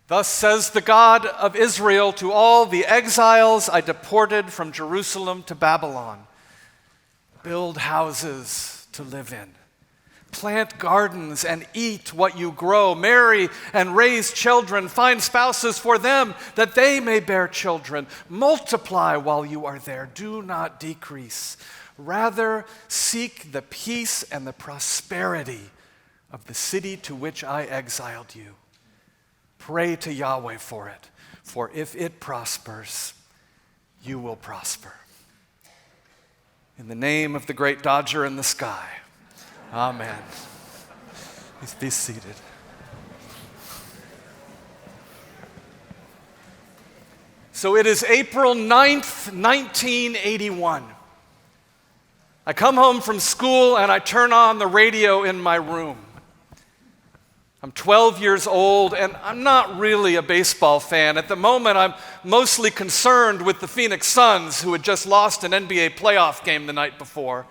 Thus says the God of Israel to all the exiles I deported from Jerusalem to Babylon. Build houses to live in. Plant gardens and eat what you grow. Marry and raise children. Find spouses for them that they may bear children. Multiply while you are there. Do not decrease. Rather, seek the peace and the prosperity of the city to which I exiled you. Pray to Yahweh for it, for if it prospers, you will prosper. In the name of the great Dodger in the sky, amen. Please be seated. So it is April 9th, 1981. I come home from school and I turn on the radio in my room. I'm 12 years old, and I'm not really a baseball fan. At the moment, I'm mostly concerned with the Phoenix Suns, who had just lost an NBA playoff game the night before.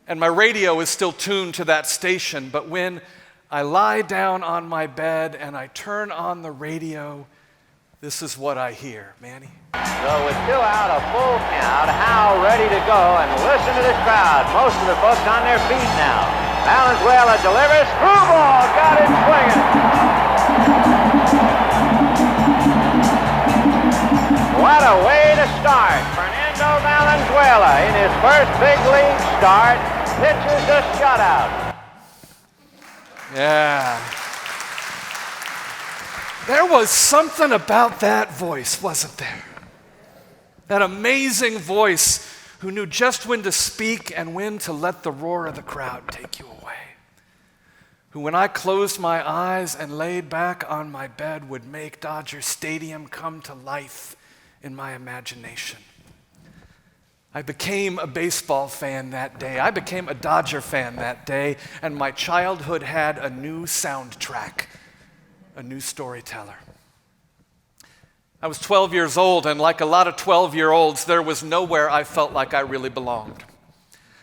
And my radio is still tuned to that station. But when I lie down on my bed and I turn on the radio, this is what I hear. Manny? So with 2 out, a full count, Howe ready to go, and listen to this crowd. Most of the folks on their feet now. Valenzuela delivers, through ball, got it swinging. What a way to start. Fernando Valenzuela in his first big league start pitches a shutout. Yeah. There was something about that voice, wasn't there? That amazing voice who knew just when to speak and when to let the roar of the crowd take you away. Who, when I closed my eyes and laid back on my bed, would make Dodger Stadium come to life in my imagination. I became a baseball fan that day. I became a Dodger fan that day, and my childhood had a new soundtrack, a new storyteller. I was 12 years old, and like a lot of 12-year-olds, there was nowhere I felt like I really belonged.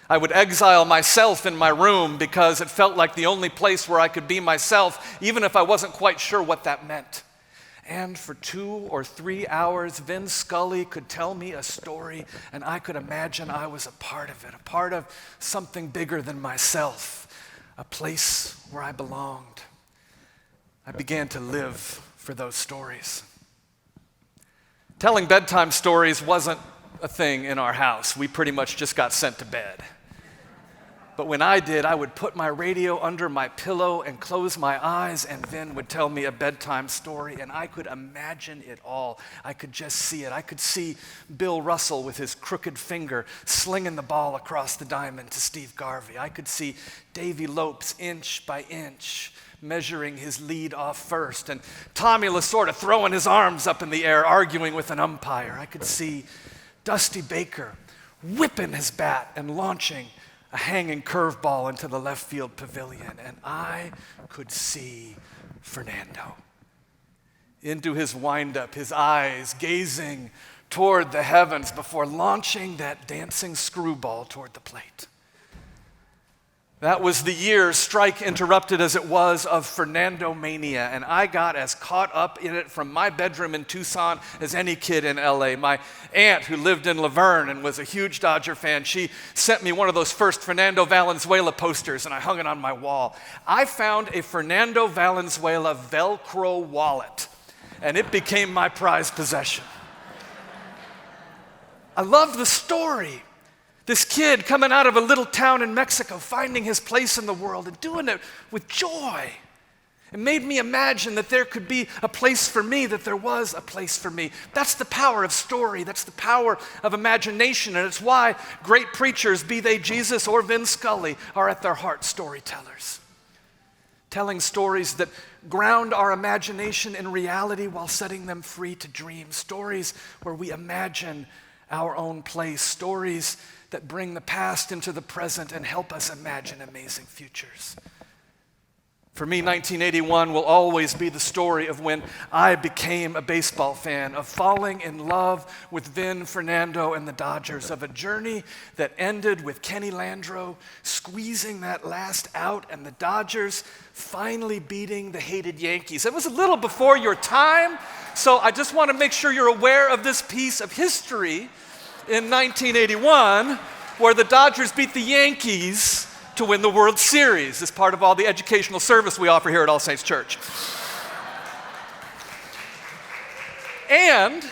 I would exile myself in my room because it felt like the only place where I could be myself, even if I wasn't quite sure what that meant. And for 2 or 3 hours, Vin Scully could tell me a story, and I could imagine I was a part of it, a part of something bigger than myself, a place where I belonged. I began to live for those stories. Telling bedtime stories wasn't a thing in our house. We pretty much just got sent to bed. But when I did, I would put my radio under my pillow and close my eyes, and Vin would tell me a bedtime story, and I could imagine it all. I could just see it. I could see Bill Russell with his crooked finger slinging the ball across the diamond to Steve Garvey. I could see Davy Lopes inch by inch measuring his lead off first, and Tommy Lasorda throwing his arms up in the air, arguing with an umpire. I could see Dusty Baker whipping his bat and launching a hanging curveball into the left field pavilion, and I could see Fernando into his windup, his eyes gazing toward the heavens before launching that dancing screwball toward the plate. That was the year, strike interrupted as it was, of Fernando mania, and I got as caught up in it from my bedroom in Tucson as any kid in LA. My aunt, who lived in Laverne and was a huge Dodger fan, she sent me one of those first Fernando Valenzuela posters, and I hung it on my wall. I found a Fernando Valenzuela Velcro wallet, and it became my prized possession. I loved the story. This kid coming out of a little town in Mexico, finding his place in the world and doing it with joy. It made me imagine that there could be a place for me, that there was a place for me. That's the power of story. That's the power of imagination. And it's why great preachers, be they Jesus or Vin Scully, are at their heart storytellers. Telling stories that ground our imagination in reality while setting them free to dream. Stories where we imagine our own place. Stories that bring the past into the present and help us imagine amazing futures. For me, 1981 will always be the story of when I became a baseball fan, of falling in love with Vin, Fernando, and the Dodgers, of a journey that ended with Kenny Landreau squeezing that last out and the Dodgers finally beating the hated Yankees. It was a little before your time, so I just want to make sure you're aware of this piece of history in 1981 where the Dodgers beat the Yankees to win the World Series as part of all the educational service we offer here at All Saints Church. And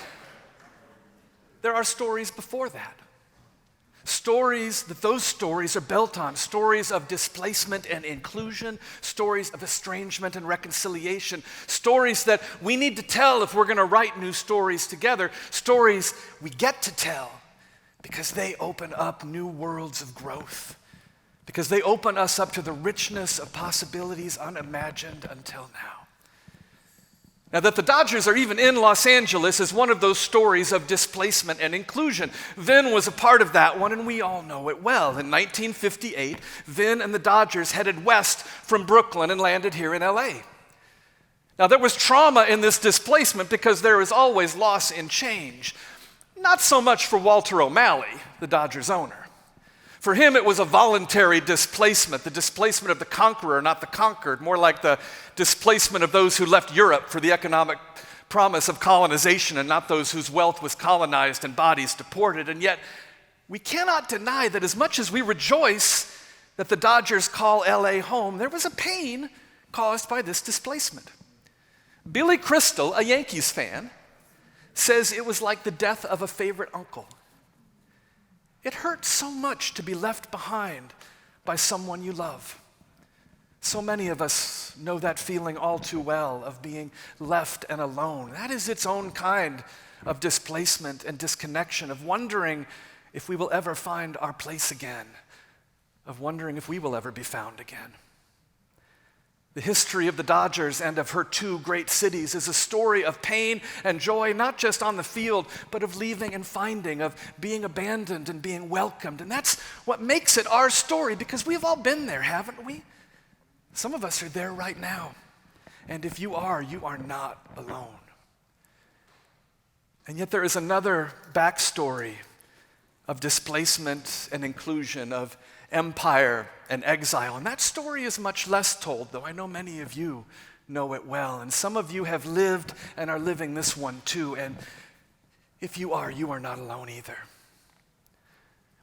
there are stories before that. Stories that those stories are built on, stories of displacement and inclusion, stories of estrangement and reconciliation, stories that we need to tell if we're going to write new stories together, stories we get to tell because they open up new worlds of growth, because they open us up to the richness of possibilities unimagined until now. Now, that the Dodgers are even in Los Angeles is one of those stories of displacement and inclusion. Vin was a part of that one, and we all know it well. In 1958, Vin and the Dodgers headed west from Brooklyn and landed here in LA. Now, there was trauma in this displacement because there is always loss in change. Not so much for Walter O'Malley, the Dodgers owner. For him, it was a voluntary displacement, the displacement of the conqueror, not the conquered, more like the displacement of those who left Europe for the economic promise of colonization and not those whose wealth was colonized and bodies deported. And yet, we cannot deny that as much as we rejoice that the Dodgers call LA home, there was a pain caused by this displacement. Billy Crystal, a Yankees fan, says it was like the death of a favorite uncle. It hurts so much to be left behind by someone you love. So many of us know that feeling all too well of being left and alone. That is its own kind of displacement and disconnection, of wondering if we will ever find our place again, of wondering if we will ever be found again. The history of the Dodgers and of her two great cities is a story of pain and joy, not just on the field, but of leaving and finding, of being abandoned and being welcomed. And that's what makes it our story, because we've all been there, haven't we? Some of us are there right now. And if you are not alone. And yet there is another backstory of displacement and inclusion, of empire and exile. And that story is much less told, though I know many of you know it well. And some of you have lived and are living this one too. And if you are not alone either.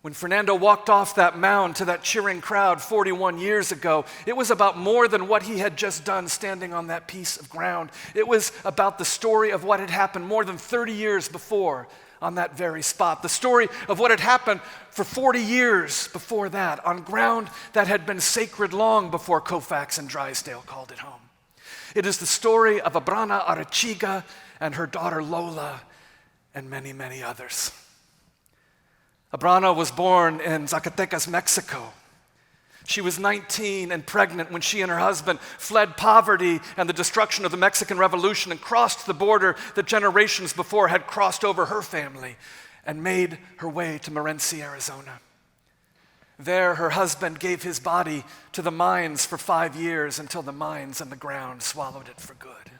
When Fernando walked off that mound to that cheering crowd 41 years ago, it was about more than what he had just done standing on that piece of ground. It was about the story of what had happened more than 30 years before on that very spot. The story of what had happened for 40 years before that on ground that had been sacred long before Koufax and Drysdale called it home. It is the story of Abrana Arechiga and her daughter Lola and many, many others. Abrana was born in Zacatecas, Mexico. She was 19 and pregnant when she and her husband fled poverty and the destruction of the Mexican Revolution and crossed the border that generations before had crossed over her family and made her way to Morenci, Arizona. There, her husband gave his body to the mines for 5 years until the mines and the ground swallowed it for good.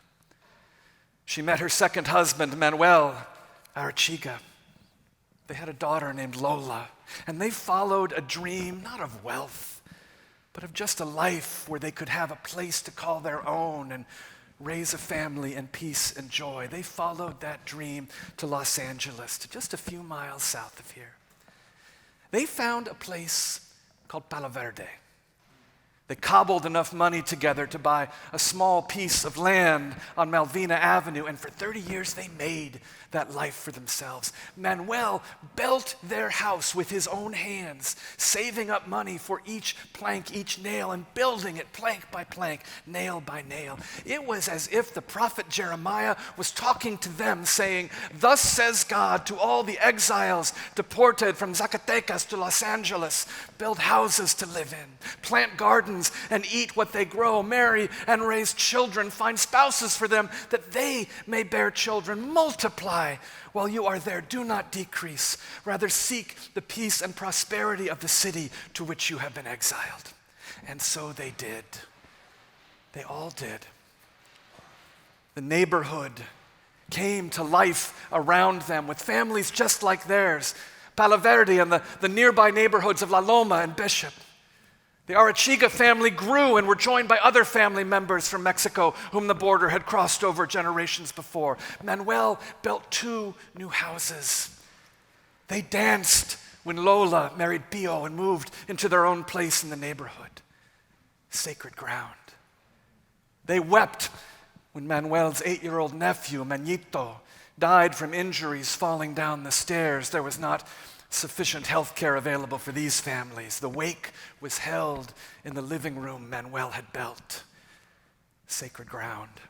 She met her second husband, Manuel Arechiga. They had a daughter named Lola, and they followed a dream, not of wealth, but of just a life where they could have a place to call their own and raise a family in peace and joy. They followed that dream to Los Angeles, to just a few miles south of here. They found a place called Palo Verde. They cobbled enough money together to buy a small piece of land on Malvina Avenue, and for 30 years they made that life for themselves. Manuel built their house with his own hands, saving up money for each plank, each nail, and building it plank by plank, nail by nail. It was as if the prophet Jeremiah was talking to them, saying, "Thus says God to all the exiles deported from Zacatecas to Los Angeles, build houses to live in, plant gardens and eat what they grow, marry and raise children, find spouses for them that they may bear children, multiply while you are there, do not decrease, rather seek the peace and prosperity of the city to which you have been exiled." And so they did. They all did. The neighborhood came to life around them with families just like theirs. Palo Verde and the nearby neighborhoods of La Loma and Bishop. The Arechiga family grew and were joined by other family members from Mexico whom the border had crossed over generations before. Manuel built 2 new houses. They danced when Lola married Pio and moved into their own place in the neighborhood. Sacred ground. They wept when Manuel's 8-year-old nephew, Manito, died from injuries falling down the stairs. There was not sufficient health care available for these families. The wake was held in the living room Manuel had built. Sacred ground.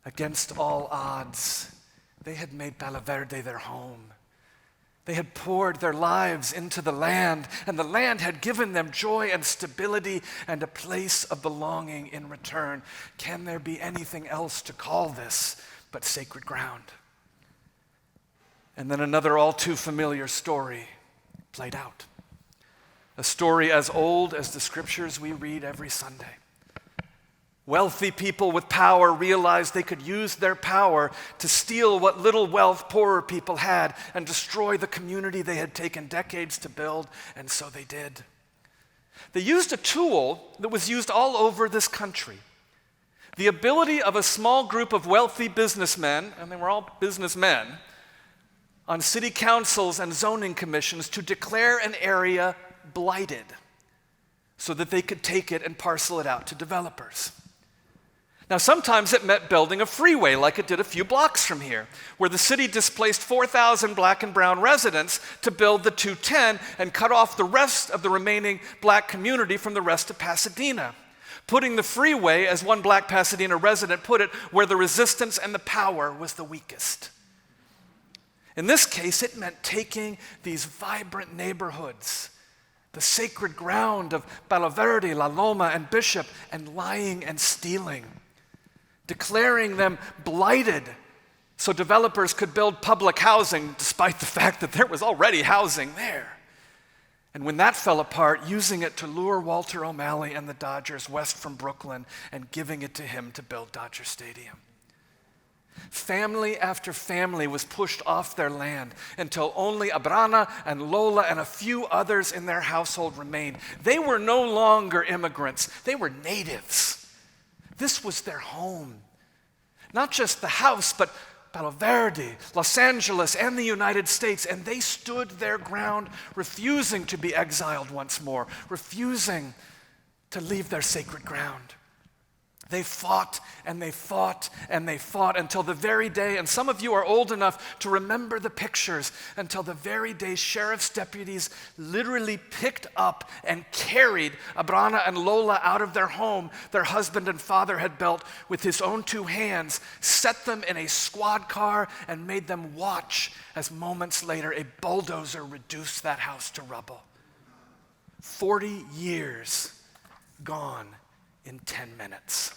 Against all odds, they had made Palo Verde their home. They had poured their lives into the land, and the land had given them joy and stability and a place of belonging in return. Can there be anything else to call this but sacred ground? And then another all too familiar story played out. A story as old as the scriptures we read every Sunday. Wealthy people with power realized they could use their power to steal what little wealth poorer people had and destroy the community they had taken decades to build, and so they did. They used a tool that was used all over this country. The ability of a small group of wealthy businessmen, and they were all businessmen, on city councils and zoning commissions to declare an area blighted so that they could take it and parcel it out to developers. Now, sometimes it meant building a freeway like it did a few blocks from here, where the city displaced 4,000 black and brown residents to build the 210 and cut off the rest of the remaining black community from the rest of Pasadena, putting the freeway, as one black Pasadena resident put it, where the resistance and the power was the weakest. In this case, it meant taking these vibrant neighborhoods, the sacred ground of Palo Verde, La Loma, and Bishop, and lying and stealing, declaring them blighted so developers could build public housing despite the fact that there was already housing there. And when that fell apart, using it to lure Walter O'Malley and the Dodgers west from Brooklyn and giving it to him to build Dodger Stadium. Family after family was pushed off their land until only Abrana and Lola and a few others in their household remained. They were no longer immigrants. They were natives. This was their home. Not just the house, but Palo Verde, Los Angeles, and the United States. And they stood their ground, refusing to be exiled once more, refusing to leave their sacred ground. They fought and they fought and they fought until the very day, and some of you are old enough to remember the pictures, until the very day sheriff's deputies literally picked up and carried Abrana and Lola out of their home their husband and father had built with his own 2 hands, set them in a squad car, and made them watch as moments later a bulldozer reduced that house to rubble. 40 years gone in 10 minutes.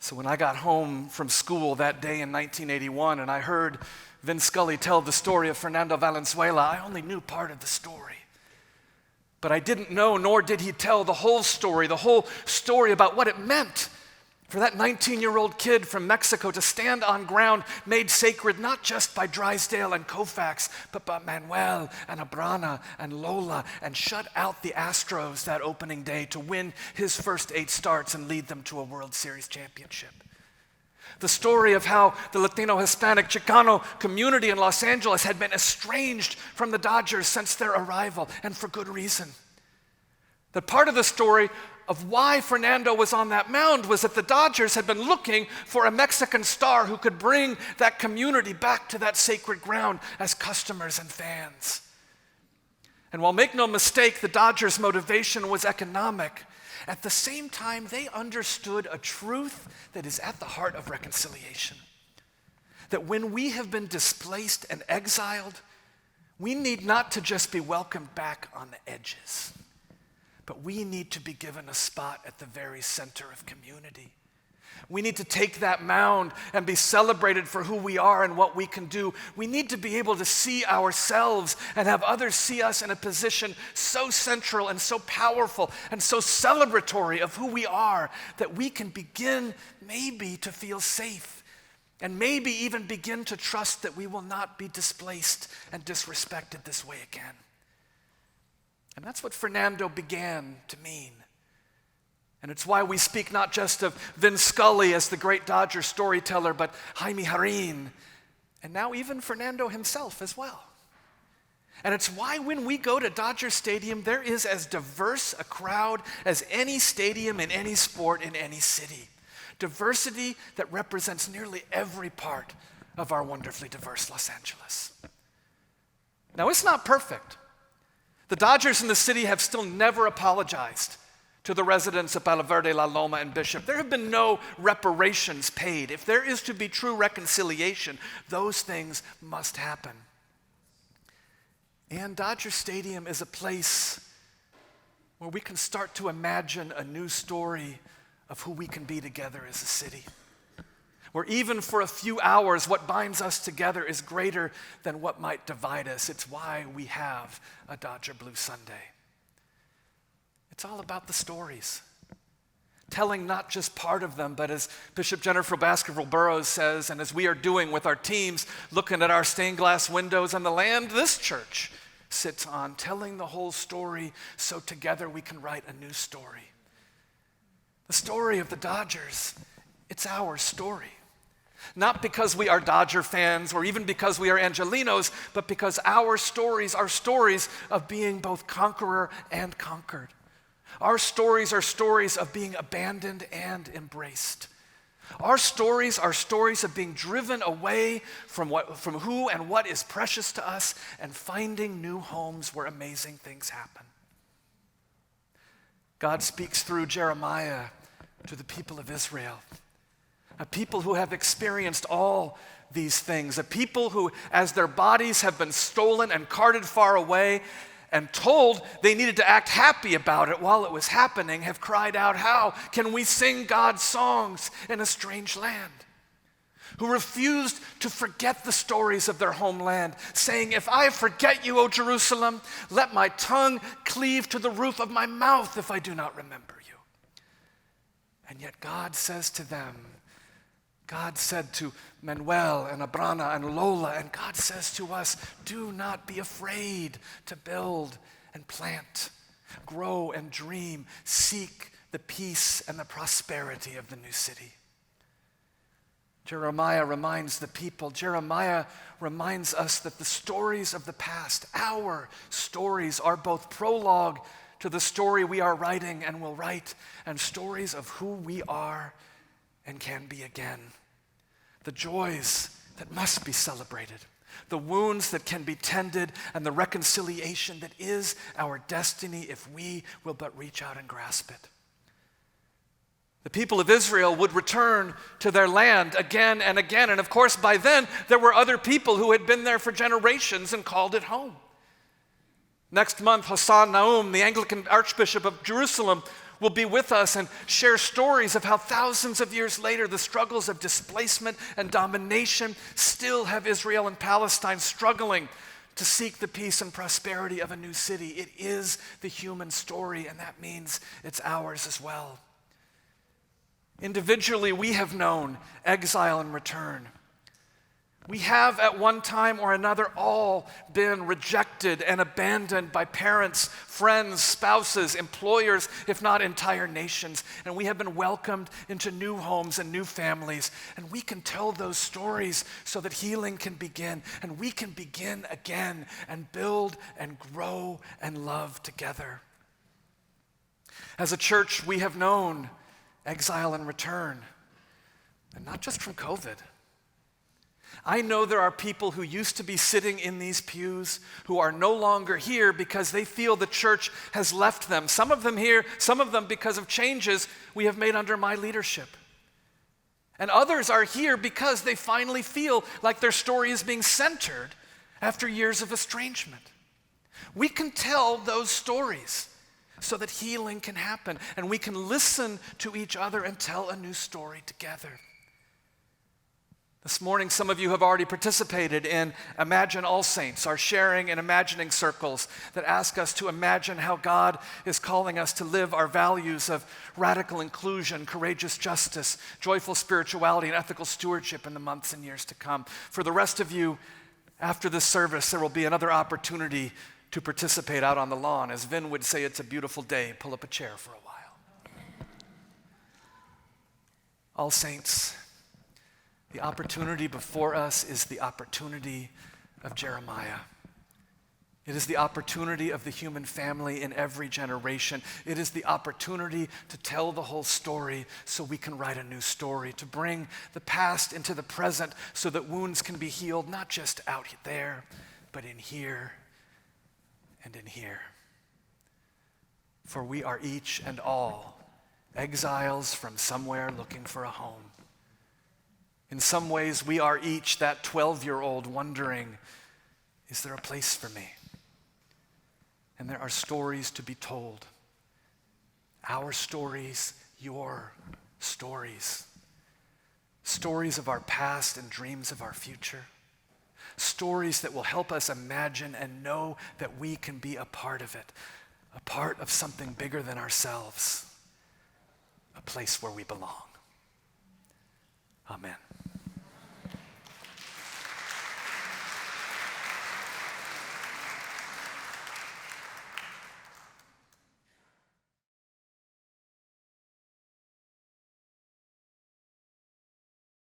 So when I got home from school that day in 1981 and I heard Vin Scully tell the story of Fernando Valenzuela, I only knew part of the story. But I didn't know, nor did he tell the whole story about what it meant for that 19-year-old kid from Mexico to stand on ground made sacred not just by Drysdale and Koufax, but by Manuel and Abrana and Lola, and shut out the Astros that opening day to win his first 8 starts and lead them to a World Series championship. The story of how the Latino, Hispanic, Chicano community in Los Angeles had been estranged from the Dodgers since their arrival, and for good reason. That part of the story of why Fernando was on that mound was that the Dodgers had been looking for a Mexican star who could bring that community back to that sacred ground as customers and fans. And while, make no mistake, the Dodgers' motivation was economic, at the same time they understood a truth that is at the heart of reconciliation. That when we have been displaced and exiled, we need not to just be welcomed back on the edges, but we need to be given a spot at the very center of community. We need to take that mound and be celebrated for who we are and what we can do. We need to be able to see ourselves and have others see us in a position so central and so powerful and so celebratory of who we are that we can begin maybe to feel safe and maybe even begin to trust that we will not be displaced and disrespected this way again. And that's what Fernando began to mean. And it's why we speak not just of Vin Scully as the great Dodger storyteller, but Jaime Jarrín, and now even Fernando himself as well. And it's why when we go to Dodger Stadium, there is as diverse a crowd as any stadium in any sport in any city. Diversity that represents nearly every part of our wonderfully diverse Los Angeles. Now, it's not perfect. The Dodgers in the city have still never apologized to the residents of Palo Verde, La Loma, and Bishop. There have been no reparations paid. If there is to be true reconciliation, those things must happen. And Dodger Stadium is a place where we can start to imagine a new story of who we can be together as a city. Where even for a few hours, what binds us together is greater than what might divide us. It's why we have a Dodger Blue Sunday. It's all about the stories. Telling not just part of them, but as Bishop Jennifer Baskerville-Burrows says, and as we are doing with our teams, looking at our stained glass windows on the land this church sits on, telling the whole story so together we can write a new story. The story of the Dodgers, it's our story. Not because we are Dodger fans or even because we are Angelinos, but because our stories are stories of being both conqueror and conquered. Our stories are stories of being abandoned and embraced. Our stories are stories of being driven away from who and what is precious to us and finding new homes where amazing things happen. God speaks through Jeremiah to the people of Israel, a people who have experienced all these things, a people who, as their bodies have been stolen and carted far away, and told they needed to act happy about it while it was happening, have cried out, "How can we sing God's songs in a strange land?" Who refused to forget the stories of their homeland, saying, "If I forget you, O Jerusalem, let my tongue cleave to the roof of my mouth if I do not remember you." And yet God says to them, God said to Manuel and Abrana and Lola, and God says to us, do not be afraid to build and plant, grow and dream, seek the peace and the prosperity of the new city. Jeremiah reminds the people, Jeremiah reminds us that the stories of the past, our stories, are both prologue to the story we are writing and will write, and stories of who we are and can be again. The joys that must be celebrated, the wounds that can be tended, and the reconciliation that is our destiny if we will but reach out and grasp it. The people of Israel would return to their land again and again, and of course by then there were other people who had been there for generations and called it home. Next month, Hassan Naum, the Anglican Archbishop of Jerusalem, will be with us and share stories of how thousands of years later the struggles of displacement and domination still have Israel and Palestine struggling to seek the peace and prosperity of a new city. It is the human story, and that means it's ours as well. Individually, we have known exile and return. We have at one time or another all been rejected and abandoned by parents, friends, spouses, employers, if not entire nations. And we have been welcomed into new homes and new families. And we can tell those stories so that healing can begin. And we can begin again and build and grow and love together. As a church, we have known exile and return. And not just from COVID. I know there are people who used to be sitting in these pews who are no longer here because they feel the church has left them. Some of them here, some of them because of changes we have made under my leadership. And others are here because they finally feel like their story is being centered after years of estrangement. We can tell those stories. so that healing can happen and we can listen to each other and tell a new story together. This morning, some of you have already participated in Imagine All Saints, our sharing and imagining circles that ask us to imagine how God is calling us to live our values of radical inclusion, courageous justice, joyful spirituality, and ethical stewardship in the months and years to come. For the rest of you, after this service, there will be another opportunity to participate out on the lawn. As Vin would say, it's a beautiful day. Pull up a chair for a while. All Saints, the opportunity before us is the opportunity of Jeremiah. It is the opportunity of the human family in every generation. It is the opportunity to tell the whole story so we can write a new story, to bring the past into the present so that wounds can be healed, not just out there, but in here and in here. For we are each and all exiles from somewhere looking for a home. In some ways, we are each that 12-year-old wondering, is there a place for me? And there are stories to be told. Our stories, your stories. Stories of our past and dreams of our future. Stories that will help us imagine and know that we can be a part of it, a part of something bigger than ourselves, a place where we belong. Amen.